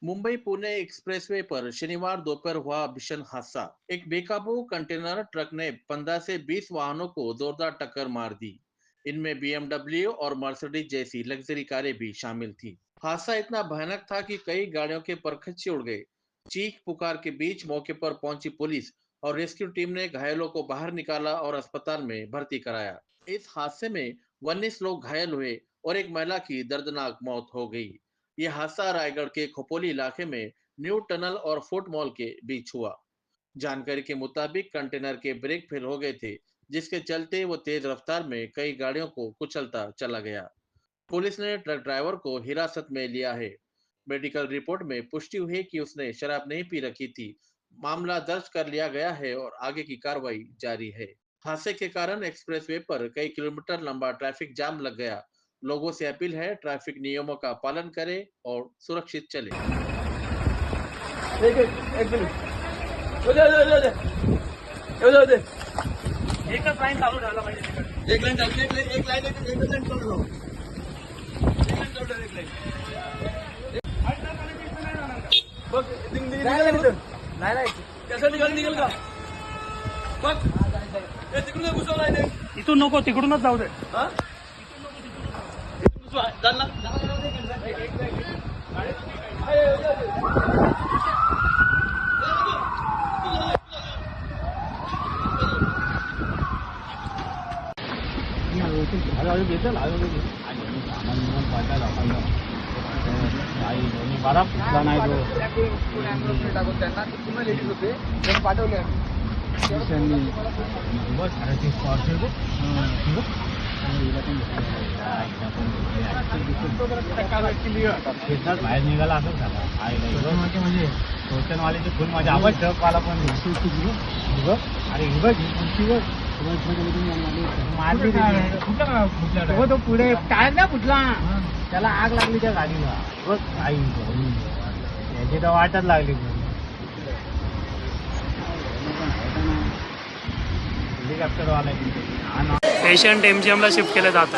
Mumbai Pune expressway पर शनिवार दोपहर हुआ भीषण हादसा। एक बेकाबू कंटेनर ट्रक ने 15 से 20 वाहनों को जोरदार टक्कर मार दी। इनमें बीएमडब्ल्यू और मर्सिडीज जैसी लग्जरी कारें भी शामिल थी। हादसा इतना भयानक था कि कई गाड़ियों के परखच्चे उड़ गए। चीख पुकार के बीच मौके पर पहुंची पुलिस और रेस्क्यू टीम ने घायलों को बाहर निकाला और अस्पताल में भर्ती कराया। इस हादसे में 19 लोग घायल हुए और एक महिला की दर्दनाक मौत हो गई। यह हादसा रायगढ़ के खोपोली इलाके में न्यू टनल और फुट मॉल के बीच हुआ। जानकारी के मुताबिक कंटेनर के ब्रेक फेल हो गए थे, जिसके चलते वो तेज रफ्तार में कई गाड़ियों को कुचलता चला गया। पुलिस ने ट्रक ड्राइवर को हिरासत में लिया है। मेडिकल रिपोर्ट में पुष्टि हुई कि उसने शराब नहीं पी रखी थी। मामला दर्ज कर लिया गया है और आगे की कार्रवाई जारी है। हादसे के कारण एक्सप्रेसवे पर कई किलोमीटर लंबा ट्रैफिक जाम लग गया। लोगों से अपील है, ट्रैफिक नियमों का पालन करें और सुरक्षित चले। एक एक मिनिट हो दे हो दे हो दे हो दे हो दे एकच लाईन चालू ठेवला पाहिजे एक लाईन चालू एक लाईन चालू ठेव एक लाईन बघ नाही नाही कसं निघेल का बघ ते तिकडून घुसवलाय ते इथून नको तिकडूनच जाऊ दे हा चाल ना बरा फुटला नाही तो पाठवले बाहेर निघाला असं झाला म्हणजे टोचनवाल्याचे फुल माझ्या आवाज ट्रकवाला पण अरे ही बघ मारली तो पुढे टायर ना फुटला त्याला आग लागली त्या गाडीला बघ आई याची तर वाटच लागली हेलिकॉप्टरवाला पेशंट एमजीएमला शिफ्ट केलं जातं.